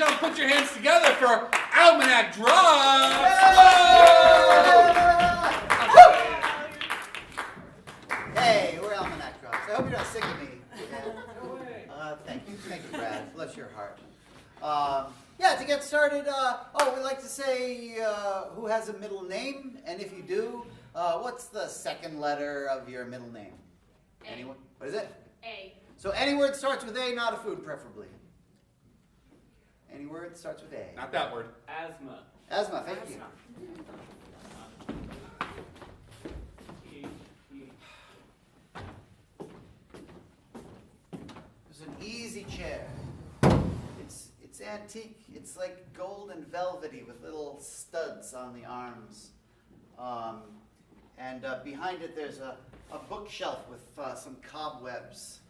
gentlemen, put your hands together for Almanac Drops! Hey, we're Almanac Drops. I hope you're not sick of me. Thank you, Brad. Bless your heart. Yeah, to get started, we like to say who has a middle name, and if you do, what's the second letter of your middle name? A. Anyone? What is it? A. So any word starts with A, not a food, preferably. Any word starts with A. Not that word. Asthma. Asthma, thank you. There's an easy chair. It's antique. It's like gold and velvety with little studs on the arms. And behind it there's a bookshelf with some cobwebs.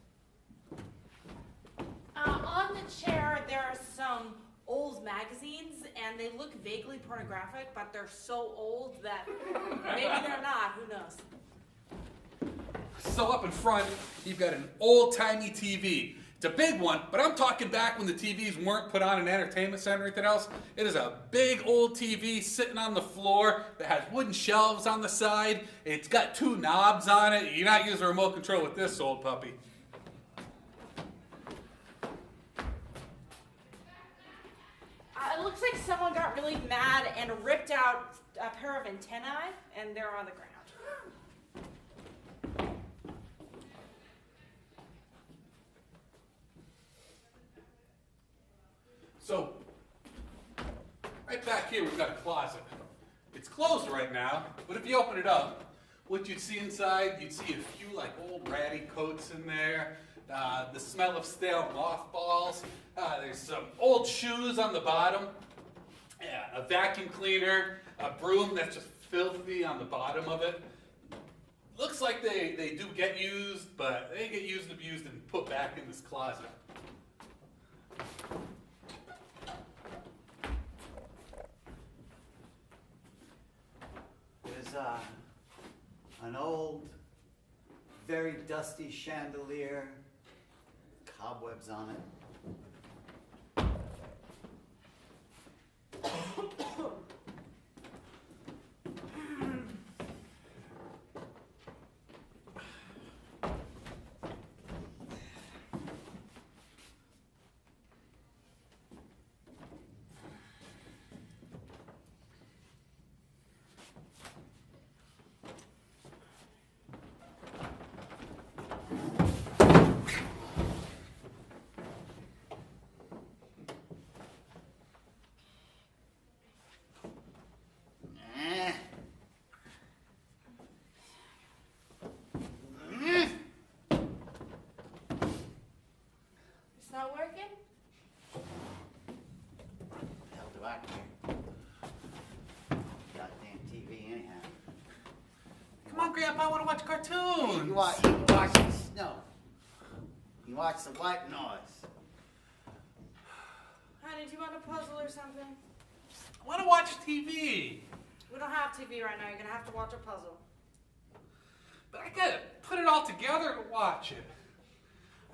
On the chair, there are some old magazines, and they look vaguely pornographic, but they're so old that maybe they're not. Who knows? So up in front, you've got an old-timey TV. It's a big one, but I'm talking back when the TVs weren't put on an entertainment center or anything else. It is a big old TV sitting on the floor that has wooden shelves on the side. It's got 2 knobs on it. You're not using a remote control with this old puppy. It looks like someone got really mad and ripped out a pair of antennae, and they're on the ground. So, right back here we've got a closet. It's closed right now, but if you open it up, what you'd see inside, you'd see a few like old ratty coats in there, the smell of stale mothballs, there's some old shoes on the bottom, a vacuum cleaner, a broom that's just filthy on the bottom of it. Looks like they do get used, but they get used, abused, and put back in this closet. There's an old, very dusty chandelier, cobwebs on it. It's not working? What the hell do I care? Goddamn TV anyhow. Come on, Grandpa, I want to watch cartoons. You watch this. No. You watch the white noise. Honey, do you want a puzzle or something? I want to watch TV. We don't have TV right now. You're going to have to watch a puzzle. But I gotta put it all together to watch it.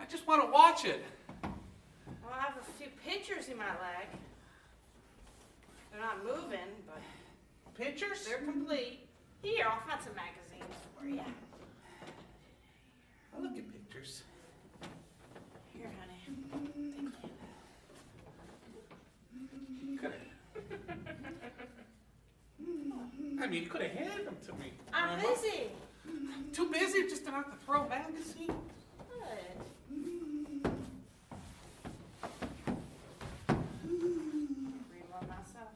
I just want to watch it. Well, I have a few pictures you might like. They're not moving, but Pictures? they're complete. Here, I'll find some magazines for you. I look at pictures. Here, honey. You could have handed them to me. I'm Grandma. busy. Too busy just enough to throw magazines. Good. Read one myself.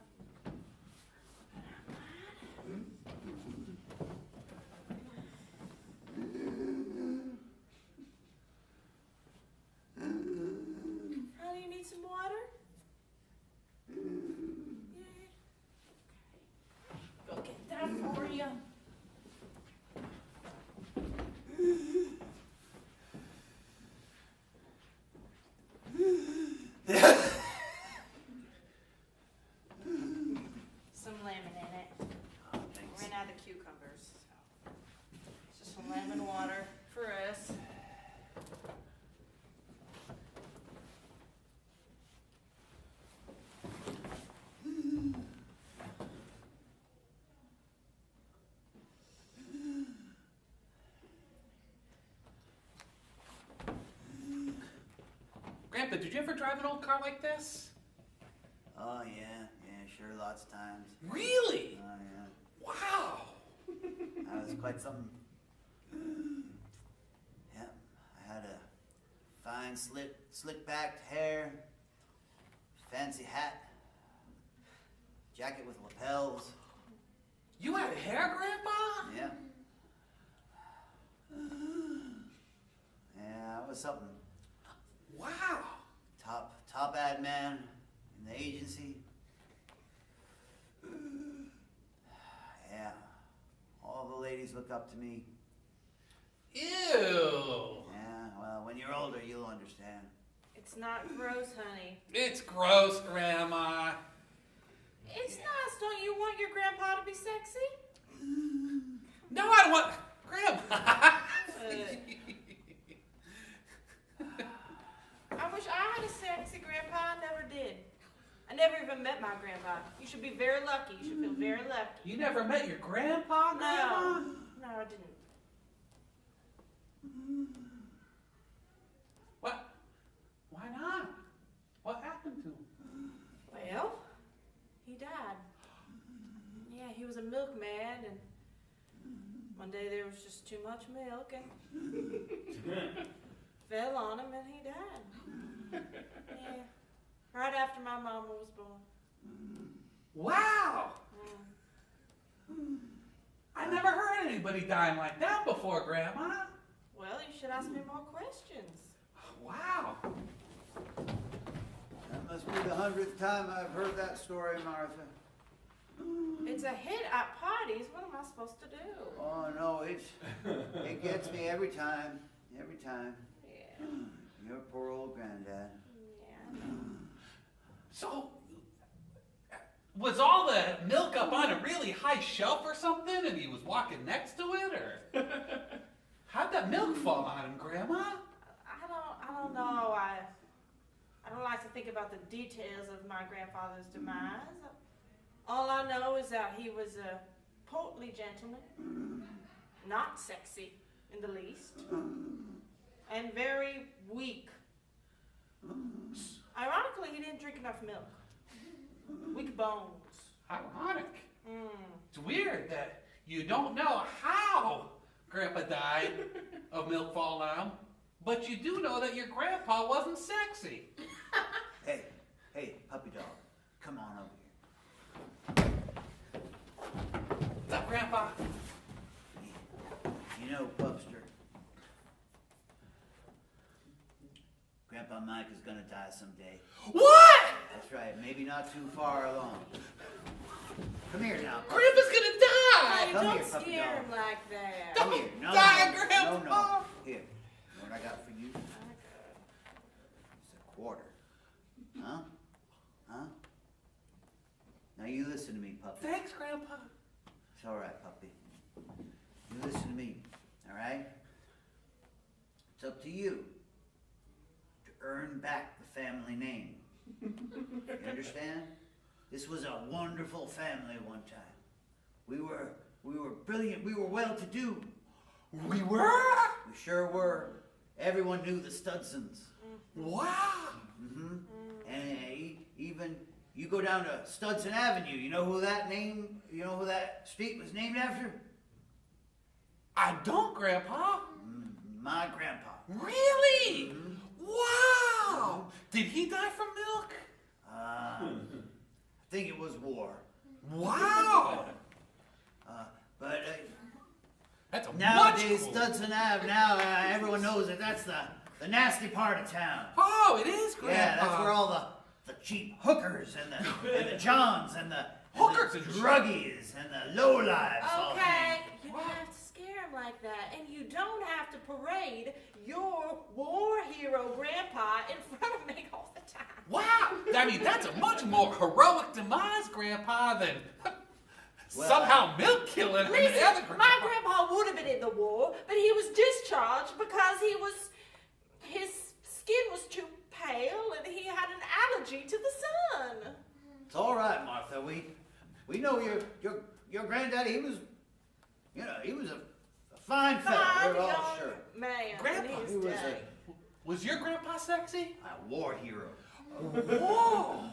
Honey, you need some water? Yeah. Go get that for you. Grandpa, did you ever drive an old car like this? Oh, yeah, sure, lots of times. Really? Oh, yeah. Wow. That was quite something. Yeah, I had a fine slick-backed hair, fancy hat, jacket with lapels. You had hair, Grandpa? Yeah. Yeah, I was something. Wow. Top ad man in the agency. Yeah. All the ladies look up to me. Ew. Yeah, well, when you're older, you'll understand. It's not gross, honey. It's gross, Grandma. It's nice. Don't you want your grandpa to be sexy? No, I don't want... Grandpa. I wish I had a sexy grandpa. I never did. I never even met my grandpa. You should be very lucky. You should feel very lucky. You never met your grandpa, Grandma? No, I didn't. What? Why not? What happened to him? Well, he died. Yeah, he was a milkman, and one day there was just too much milk, and fell on him, and he died. Yeah, right after my mama was born. Wow! Mm. I never heard anybody dying like that before, Grandma. Well, you should ask me more questions. Wow. That must be the 100th time I've heard that story, Martha. It's a hit at parties. What am I supposed to do? Oh, no, it gets me every time. Every time. Yeah. Your poor old granddad. Yeah. So, was all the milk up on a really high shelf or something, and he was walking next to it, or how'd that milk fall on him, Grandma? I don't know. I don't like to think about the details of my grandfather's demise. All I know is that he was a portly gentleman, not sexy in the least, and very weak. Ironically, he didn't drink enough milk. Weak bones. Ironic. Mm. It's weird that you don't know how Grandpa died of milk falling on him, but you do know that your grandpa wasn't sexy. Hey, puppy dog, come on over here. What's up, Grandpa? You know, Pupster, Grandpa Mike is gonna die someday. What? That's right, maybe not too far along. Come here now. Grandpa's gonna die! Hey, Come don't here, puppy scare dog. him like that. Come here. No, Die, no, Grandpa. no. Here, you know what I got for you? It's a quarter. Huh? Now you listen to me, puppy. Thanks, Grandpa. It's all right, puppy. You listen to me, all right? It's up to you to earn back the family name. You understand? This was a wonderful family one time. We were brilliant. We were well-to-do. We were? We sure were. Everyone knew the Studsons. Wow. Mm-hmm. And even you go down to Studson Avenue. You know who that street was named after? I don't, Grandpa. My grandpa. Really? Mhm. Wow. Did he die from milk? I think it was war. Wow. But That's a nowadays, much cooler. Studson Ave, now everyone knows that that's the nasty part of town. Oh, it is, Grandpa. Yeah, that's where all the cheap hookers and the Johns and the Hookers and the and druggies and the lowlives. all Okay, hang. you don't have to scare him like that, and you don't have to parade your war hero grandpa in front of me all the time. Wow. I mean, that's a much more heroic demise, Grandpa, than Well, somehow milk killing the Listen, other grandpa. my grandpa would have been in the war, but he was discharged because his skin was too pale and he had an allergy to the sun. It's all right, Martha. We know your granddaddy. He was a fine fellow. Fine We're all young sure. man. Grandpa, and he he's was dead. Was your grandpa sexy? A war hero. Whoa!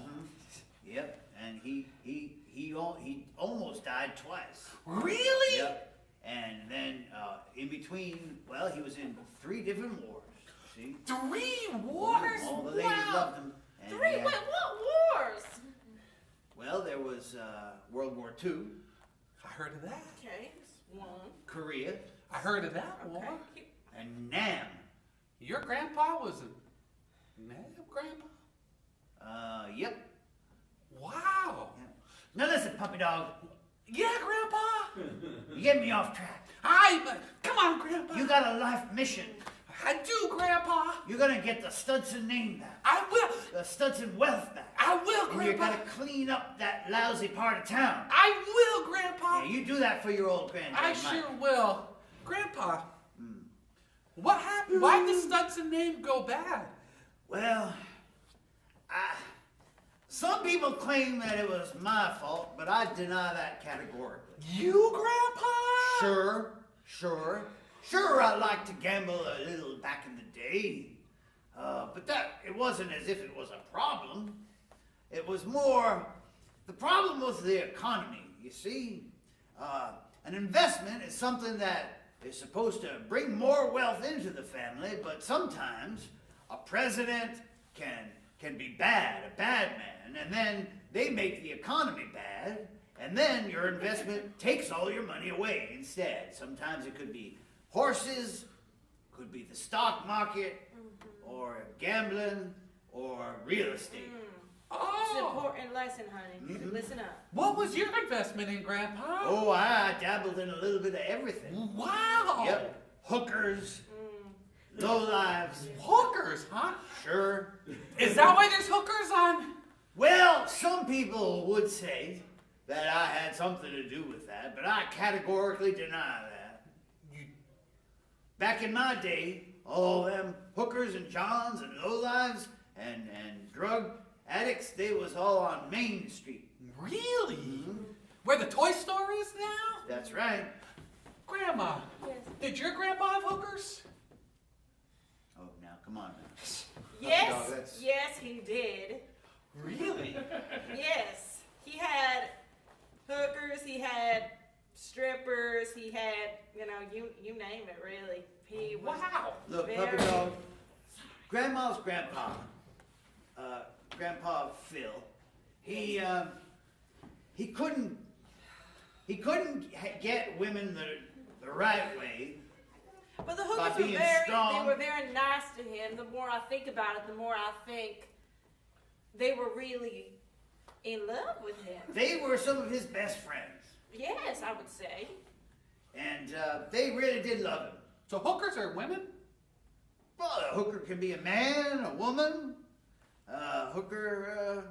Yep, and he almost died twice. Really? Yep, and then in between, well, he was in 3 different wars. See? 3 wars? All the ladies loved him. And 3? he Wait, had- what wars? Well, there was World War II, I heard of that. Okay, 1. Korea, I heard of that war. Okay. and Nam. Your grandpa was a Nam grandpa? Yep. Wow. Now listen, puppy dog, Yeah, grandpa. you get me off track. Come on, grandpa. You got a life mission. I do, grandpa. You're gonna get the Studson name back, I will. the Studson wealth back. I will, And you're grandpa. gonna clean up that lousy part of town. I will, grandpa. Yeah, you do that for your old granddad. I Mike. sure will. Grandpa, what happened? Why did the Studson name go bad? Well, some people claim that it was my fault, but I deny that categorically. You, grandpa? Sure, I like to gamble a little back in the day. But it wasn't as if it was a problem. It was more, the problem was the economy, you see. An investment is something that is supposed to bring more wealth into the family, but sometimes a president can be bad, a bad man, and then they make the economy bad, and then your investment takes all your money away instead. Sometimes it could be horses, could be the stock market, or gambling, or real estate. It's an Oh. important lesson, honey. Listen up. What was your investment in, grandpa? Oh, I dabbled in a little bit of everything. Wow. Yep, hookers, lowlives, Hookers, huh? sure. Is that why there's hookers on? Well, some people would say that I had something to do with that, but I categorically deny that. Back in my day, all them hookers and johns and lowlives and drug addicts, they was all on Main Street. Really? Where the toy store is now? That's right. Grandma, Yes. did your grandpa have hookers? Oh, now, come on now. Yes, dog, that's- yes, he did. Really? Yes, he had hookers. He had strippers. He had, you name it. Really, he was. Wow. Look, Very- puppy dog, Grandma's grandpa, Grandpa Phil, he couldn't get women the right way. But the By hookers were being very, strong. they were very nice to him. The more I think about it, the more I think they were really in love with him. They were some of his best friends, Yes, I would say. and they really did love him. So hookers are women? Well, a hooker can be a man, a woman. Hooker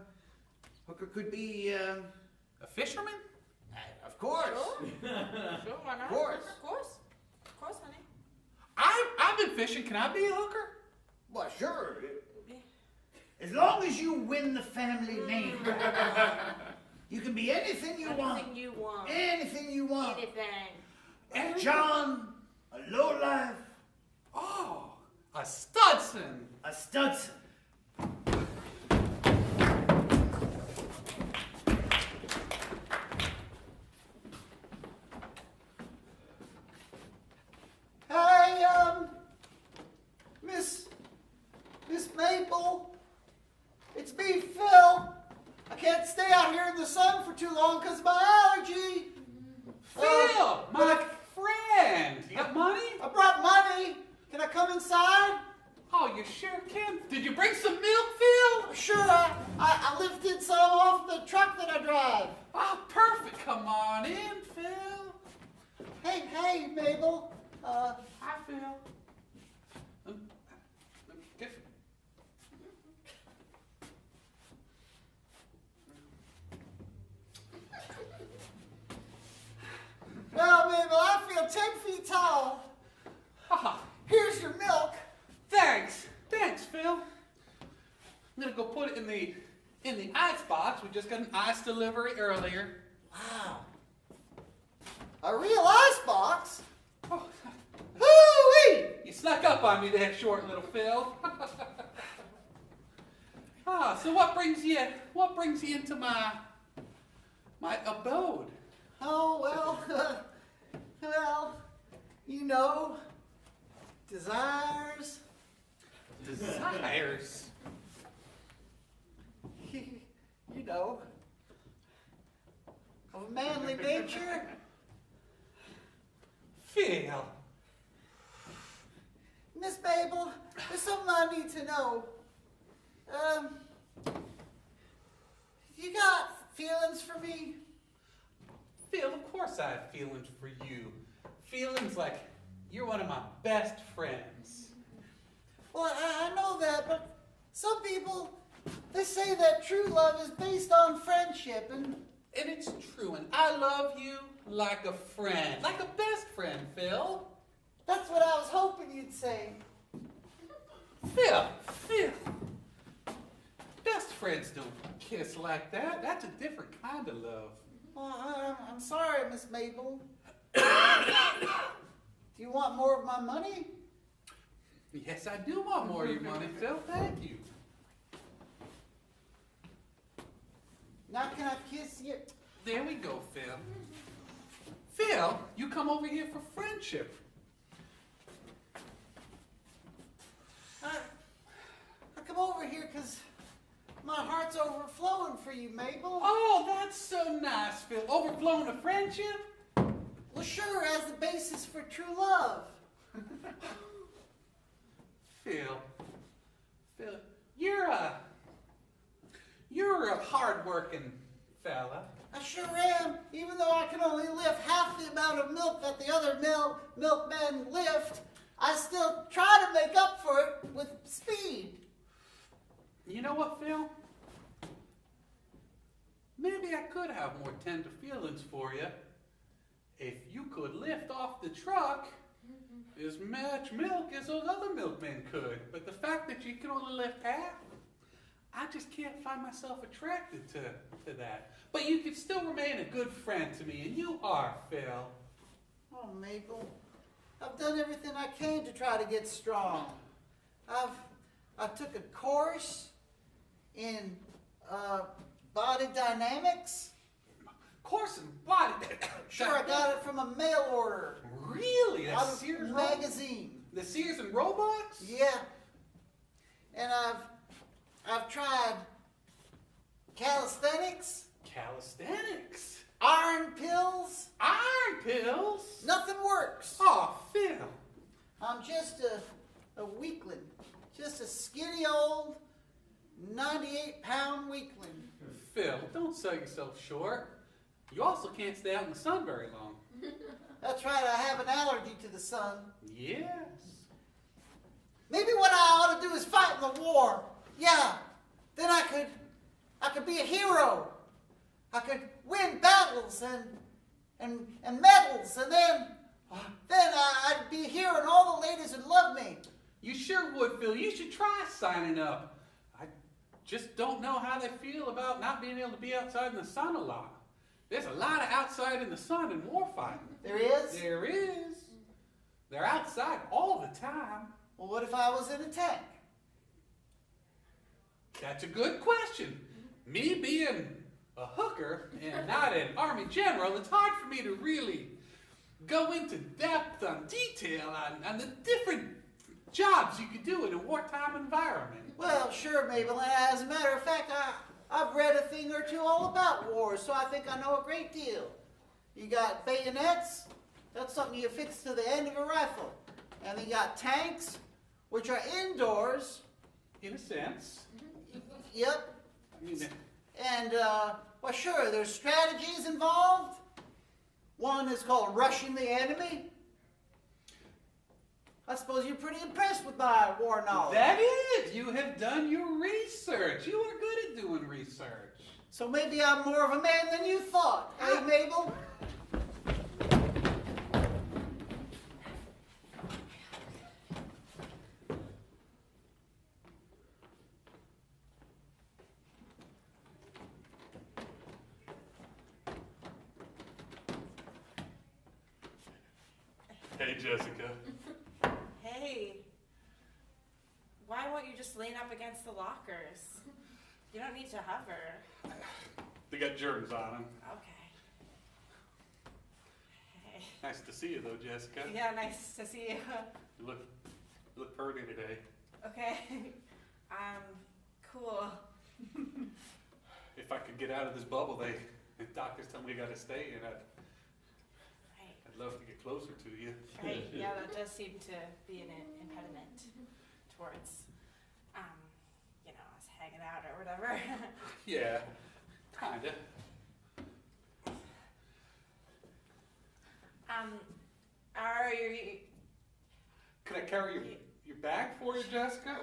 could be, A fisherman? of course. Sure, why not? Of course. Of course, honey. I've been fishing. Can I be a hooker? Well, sure. Yeah. As long as you win the family name, you can be anything you want. Anything you want. Anything you want. Anything. A John, a lowlife, Oh, a Studson. a Studson. Hey, Miss Maple, it's me, Phil. I can't stay out here in the sun for too long because of my allergy. Phil, my but friend. You got money? I brought money. Can I come inside? Oh, you sure can. Did you bring some milk, Phil? Sure, I lifted some off the truck that I drive. Oh, perfect. Come on in, Phil. Hey, Mabel. Hi, Phil. Get- Well, Mabel, I feel 10 feet tall. Ah, Here's your milk. thanks, Phil. I'm gonna go put it in the ice box. We just got an ice delivery earlier. Wow. A real ice box? Oh, Hoo-wee! you snuck up on me there, short little Phil. So what brings you into my abode? Oh, well, well, you know, desires. Desires? You know, of a manly nature. Phil. Miss Mabel, there's something I need to know. You got feelings for me? Phil, of course I have feelings for you. Feelings like you're one of my best friends. Well, I know that, but some people, they say that true love is based on friendship, and it's true, and I love you like a friend. Like a best friend, Phil. that's what I was hoping you'd say. Phil. Best friends don't kiss like that. That's a different kind of love. Well, I'm sorry, Miss Mabel. Do you want more of my money? Yes, I do want more of your money, Phil. Thank you. Now can I kiss you? There we go, Phil. Phil, you come over here for friendship. I come over here because my heart's overflowing for you, Mabel. Oh, that's so nice, Phil. Overflowing with friendship? Well, sure, as the basis for true love. Phil, you're a hard-working fella. I sure am, even though I can only lift half the amount of milk that the other milkmen lift. I still try to make up for it with speed. You know what, Phil? Maybe I could have more tender feelings for you if you could lift off the truck as much milk as those other milkmen could. But the fact that you can only lift half, I just can't find myself attracted to that. But you can still remain a good friend to me, and you are, Phil. Oh, Mabel, I've done everything I can to try to get strong. I took a course in body dynamics. Course and body. Sure, I got it from a mail order. Really? Out That of Sears magazine. The Sears and Roebucks? Yeah. And I've tried calisthenics, Calisthenics. iron pills. Iron pills? Nothing works. Oh, Phil. I'm just a weakling. Just a skinny old 98-pound weakling. Phil, don't sell yourself short. You also can't stay out in the sun very long. That's right, I have an allergy to the sun. Yes. Maybe what I ought to do is fight in the war. Yeah. Then I could be a hero. I could win battles and medals, and then I'd be a hero and all the ladies would love me. You sure would, Phil. You should try signing up. I just don't know how they feel about not being able to be outside in the sun a lot. There's a lot of outside in the sun in war fighting. There is? There is. They're outside all the time. Well, what if I was in a tank? That's a good question. Me being a hooker and not an army general, it's hard for me to really go into depth on detail on the different jobs you could do in a wartime environment. Well, sure, Mabel. And as a matter of fact, I've read a thing or two all about wars, so I think I know a great deal. You got bayonets. That's something you fix to the end of a rifle. And then you got tanks, which are indoors. In a sense. Yep. I mean, And, well, sure, there's strategies involved. One is called rushing the enemy. I suppose you're pretty impressed with my war knowledge. that is, you have done your research. You are good at doing research. So maybe I'm more of a man than you thought. Hey, Mabel? Hey, Jessica. Hey, Hey, why won't you just lean up against the lockers? You don't need to hover. They got germs on them. Okay. Hey. Nice to see you, though, Jessica. Yeah, nice to see you. You look pretty today. Okay. Cool. If I could get out of this bubble, the doctors tell me I gotta stay, and Right. I'd love to get closer to you. Right. Yeah, that does seem to be an impediment towards, us hanging out or whatever. Yeah, kinda. Are you? Can I carry your bag for you, Jessica?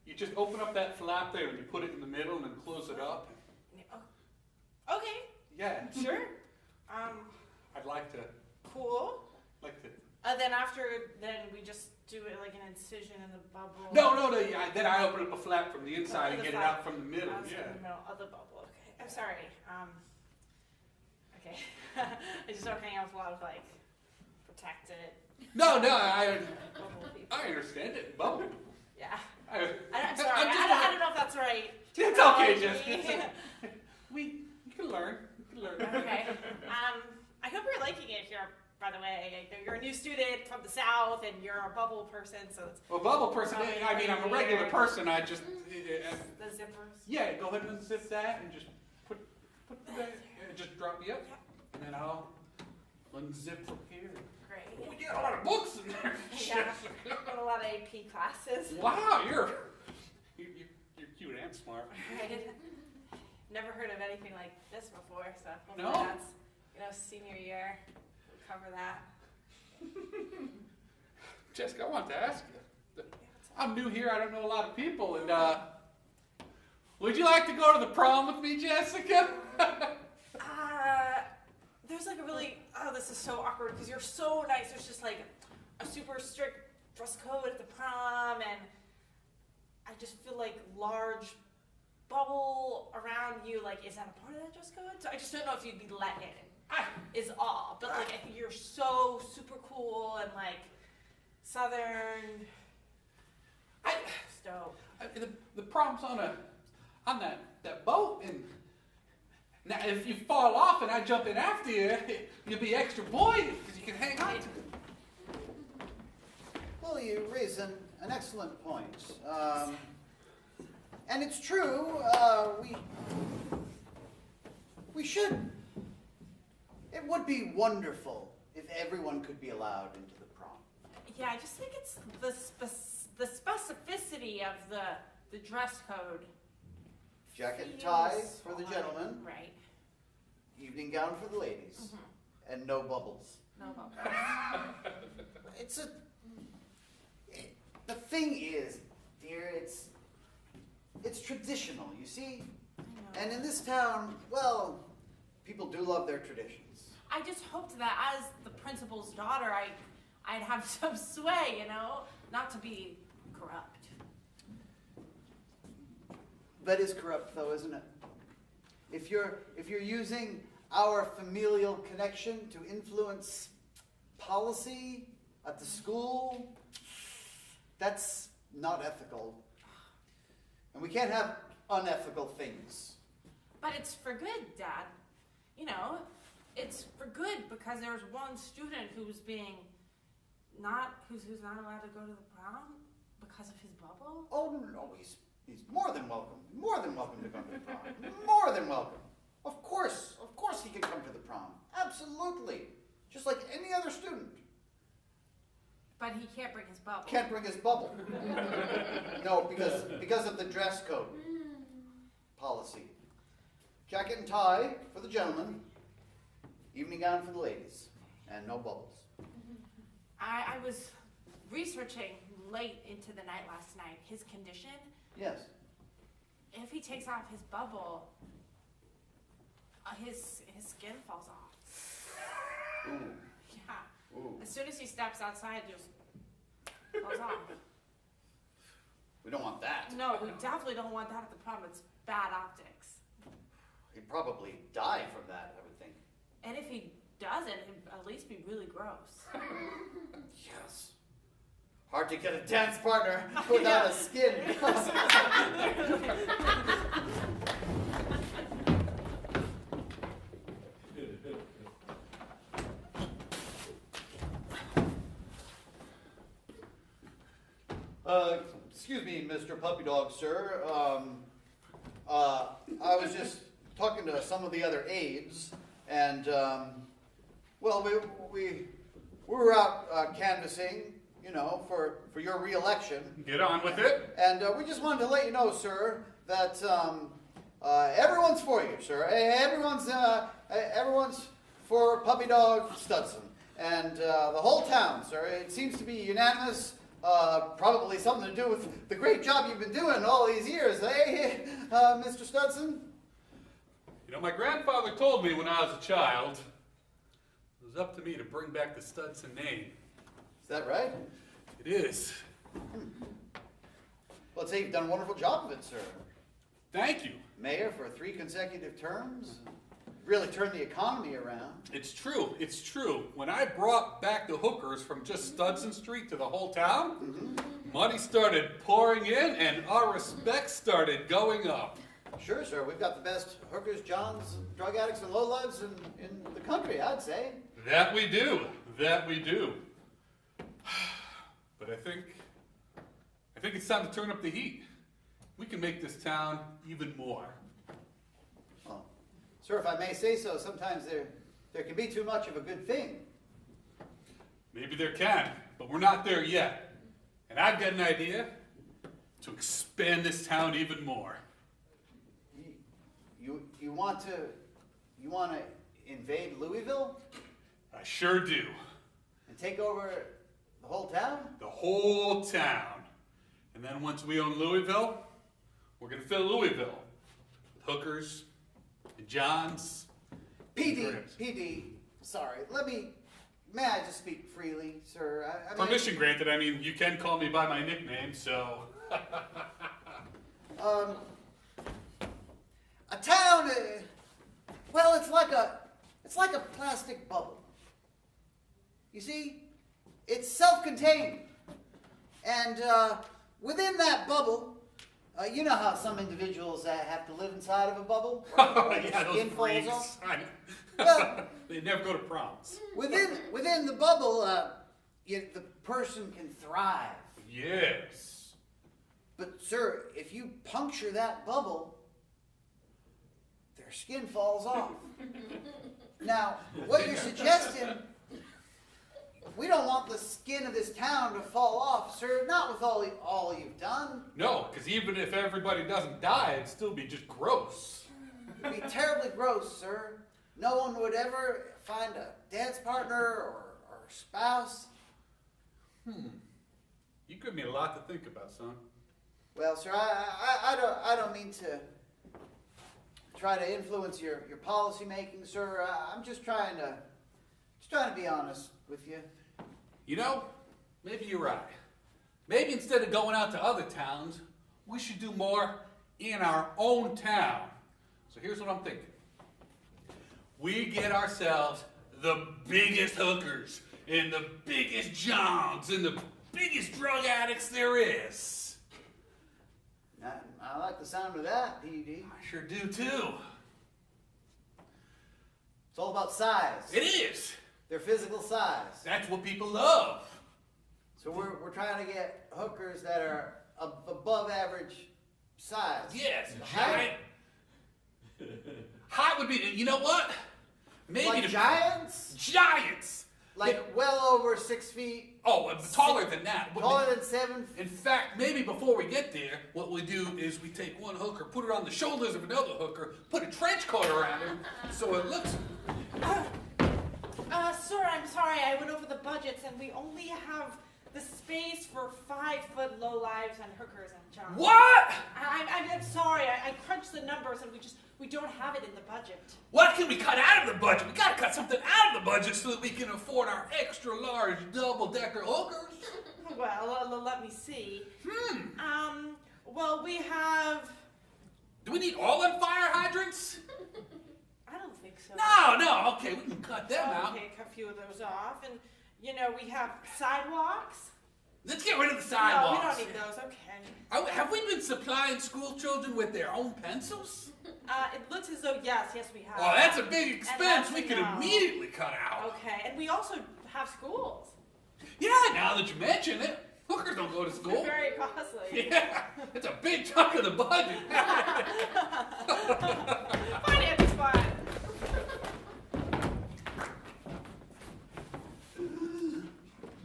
You just open up that flap there and you put it in the middle and then close it up. Okay. Yeah. Sure. I'd like to. Cool. Then we just do it like an incision in the bubble. No. Then I open up a flap from the inside and The get it flap. out from the middle. From Yeah. the middle of the bubble. Okay. I'm sorry. Okay. I just don't hang out with a lot of like protected No, bubble people. I understand it. Bubble. Yeah. I'm I'm sorry. just I don't know if that's right. It's okay, Jessica. You can learn. Okay. I hope you're liking it here, by the way. I know you're a new student from the South and you're a bubble person, so it's Well, bubble person, Probably I mean, I'm a regular weird. person. I just, the zippers. yeah, go ahead and unzip that and just put the bag, and just drop me up. And then I'll unzip from here. Great. We got a lot of books in there. Yeah. Got a lot of AP classes. Wow, you're cute and smart. Right. Never heard of anything like this before, so hopefully No? that's, senior year. We'll cover that. Jessica, I want to ask you. I'm new here. I don't know a lot of people, and would you like to go to the prom with me, Jessica? There's like a really, this is so awkward because you're so nice. There's just like a super strict dress code at the prom, and I just feel like large bubble around you. Like, is that a part of that dress code? So I just don't know if you'd be let in, is all. But like, I think you're so super cool and like Southern. Dope. The prom's on that boat, and now if you fall off and I jump in after you, you'll be extra buoyant because you can hang on to it. Well, you raise an excellent point. And it's true, we should. It would be wonderful if everyone could be allowed into the prom. Yeah, I just think it's the specificity of the dress code. Jacket and tie feels for the odd. gentlemen, Right. evening gown for the ladies, and no bubbles. No bubbles. The thing is, dear, it's traditional, you see? I know. And in this town, well, people do love their traditions. I just hoped that as the principal's daughter, I'd have some sway, not to be corrupt. That is corrupt, though, isn't it? If you're using our familial connection to influence policy at the school, that's not ethical. And we can't have unethical things. But it's for good, Dad. It's for good because there's one student who's not allowed to go to the prom because of his bubble. Oh no, he's more than welcome. More than welcome to come to the prom. More than welcome. Of course he can come to the prom. Absolutely. Just like any other student. But he can't bring his bubble. Can't bring his bubble. No, because of the dress code policy. Jacket and tie for the gentlemen, evening gown for the ladies, and no bubbles. I was researching late into the night last night his condition. Yes. If he takes off his bubble, his skin falls off. Ooh. Yeah. Ooh. As soon as he steps outside, it just falls off. We don't want that. No, we definitely don't want that at the prom. It's bad optics. He'd probably die from that, I would think. And if he doesn't, it'd at least be really gross. Yes. Hard to get a dance partner without a skin. Excuse me, Mr. Puppy Dog, sir. I was just talking to some of the other aides, and well, we were out canvassing, you know, for your re-election. Get on with it. And we just wanted to let you know, sir, that everyone's for you, sir. Everyone's for Puppy Dog Studson, and the whole town, sir. It seems to be unanimous. Probably something to do with the great job you've been doing all these years, eh, Mr. Studson? You know, my grandfather told me when I was a child, it was up to me to bring back the Studson name. Is that right? It is. Well, I'd say you've done a wonderful job of it, sir. Thank you. Mayor for 3 consecutive terms. Really turned the economy around. It's true. It's true. When I brought back the hookers from just Studson Street to the whole town, money started pouring in and our respect started going up. Sure, sir. We've got the best hookers, johns, drug addicts, and lowlifes in the country, I'd say. That we do. That we do. But I think it's time to turn up the heat. We can make this town even more. Well, sir, if I may say so, sometimes there can be too much of a good thing. Maybe there can, but we're not there yet. And I've got an idea to expand this town even more. You want to invade Louisville I sure do. and take over the whole town? The whole town. And then once we own Louisville, we're going to fill Louisville with hookers and johns. PD, sorry, may I just speak freely, sir? I mean, Permission granted. I mean, you can call me by my nickname, so. A town, well, it's like a plastic bubble. You see, it's self-contained, and within that bubble, you know how some individuals have to live inside of a bubble, where their Yeah, those skin falls freaks. off. Well, they never go to proms. Within the bubble, the person can thrive. Yes. But sir, if you puncture that bubble, their skin falls off. Now, what you're suggesting, we don't want the skin of this town to fall off, sir. Not with all you've done. No, because even if everybody doesn't die, it'd still be just gross. It'd be terribly gross, sir. No one would ever find a dance partner or spouse. You give me a lot to think about, son. Well, sir, I don't mean to try to influence your policy making, sir. I'm just trying to be honest with you. You know, maybe you're right. Maybe instead of going out to other towns, we should do more in our own town. So here's what I'm thinking. We get ourselves the biggest hookers and the biggest johns and the biggest drug addicts there is. I like the sound of that, PD. I sure do too. It's all about size. It is. Their physical size. That's what people love. So we're trying to get hookers that are above average size. Yes, Height? giant. Height would be, you know what? Maybe Like giants? Giants. Like well over 6 feet. Oh, taller than that. Taller than 7 feet. In fact, maybe before we get there, what we do is we take one hooker, put her on the shoulders of another hooker, put a trench coat around her, so it looks... Sir, I'm sorry, I went over the budgets and we only have the space for 5-foot lowlives and hookers and johns. What? I'm sorry, I crunched the numbers and we don't have it in the budget. What can we cut out of the budget? We gotta cut something out of the budget so that we can afford our extra large double-decker hookers. Well, let me see. Well, we have... Do we need all them fire hydrants? I don't think so. No, okay, we can cut them out. Okay, cut a few of those off. You know, we have sidewalks. Let's get rid of the No, we sidewalks. don't need those. Okay. Have we been supplying school children with their own pencils? It looks as though yes, we have. Oh, that's a big expense that's we could no. immediately cut out. Okay, and we also have schools. Yeah, now that you mention it, hookers don't go to They're school. very costly. Yeah, it's a big chunk of the budget. Finance is fine.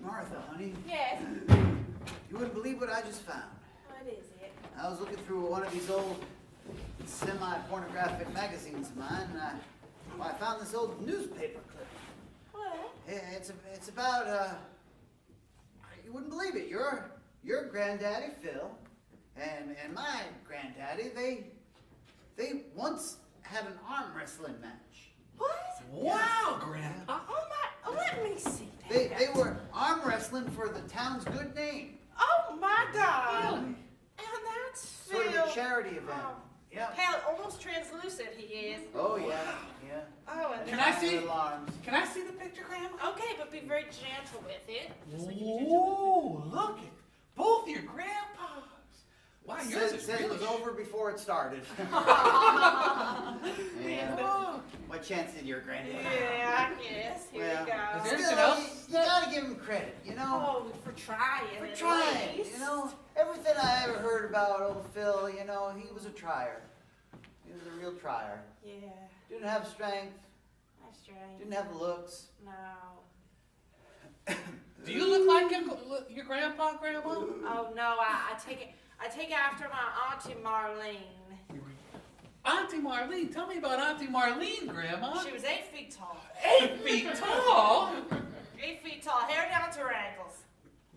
Martha, honey, Yes. you wouldn't believe what I just found. What is it? I was looking through one of these old semi-pornographic magazines of mine, and I found this old newspaper clip. What? It's about, you wouldn't believe it, your granddaddy, Phil, and my granddaddy, they once had an arm wrestling match. What? Wow, Grandpa. Oh, let me see that. They were arm wrestling for the town's good name. Oh my God. Really? And that's Sort of Phil. a charity event. Yeah. Pale, almost translucent he is. Oh, yeah. Oh, and Can then- I see? Little arms. Can I see the picture, Grandma? Okay, but be very gentle with it. Just like you do Ooh, look at both your grandpas. Wow, yours is Said it really was over before it started. gentle. Yeah. Oh. What chance did your granddad have? Yeah, I guess. Here Well, we go. Is there Still, anything else? you gotta give him credit, you know? Oh, for trying. For at trying, least. you know? Everything I ever heard about old Phil, you know, he was a trier. He was a real trier. Yeah, Didn't have strength, that's strange. didn't have looks. No. Do you look like your grandpa, Grandma? Oh no, I take after my Auntie Marlene. Auntie Marlene, tell me about Auntie Marlene, Grandma. She was 8 feet tall. 8 feet tall? 8 feet tall, hair down to her ankles.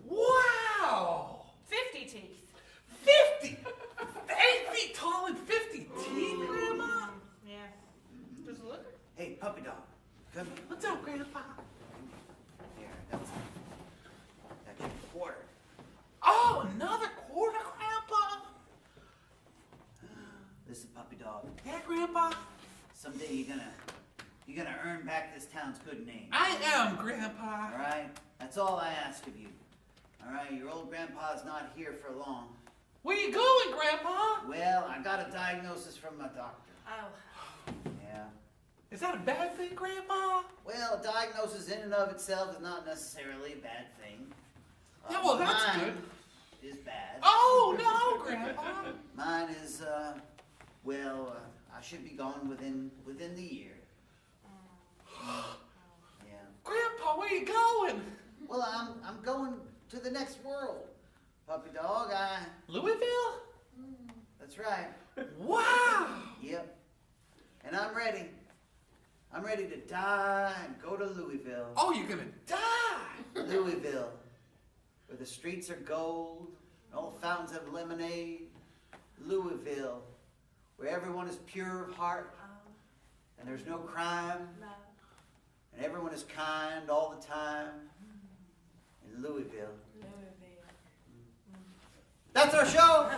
Wow! 50 teeth. 50! 8 feet tall and 50 teeth, Grandma? Yeah. Just look. Hey, puppy dog, come here. What's up, Grandpa? Here, that's your quarter. Oh, another quarter, Grandpa? Listen, puppy dog, Yeah, Grandpa? someday you're gonna earn back this town's good name. I am, Grandpa. All right? That's all I ask of you. All right? Your old grandpa's not here for long. Where you going, Grandpa? Well, I got a diagnosis from my doctor. Oh. Yeah. Is that a bad thing, Grandpa? Well, a diagnosis in and of itself is not necessarily a bad thing. Yeah, well, that's mine good. is bad. Oh, no, Grandpa. Mine is, I should be gone within the year. Yeah. Grandpa, where you going? Well, I'm going to the next world, puppy dog. Louisville? That's right. Wow! Yep. And I'm ready. I'm ready to die and go to Louisville. Oh, you're gonna die! Louisville, where the streets are gold and all fountains have lemonade. Louisville, where everyone is pure of heart and there's no crime No. and everyone is kind all the time. In Louisville. Louisville. That's our show.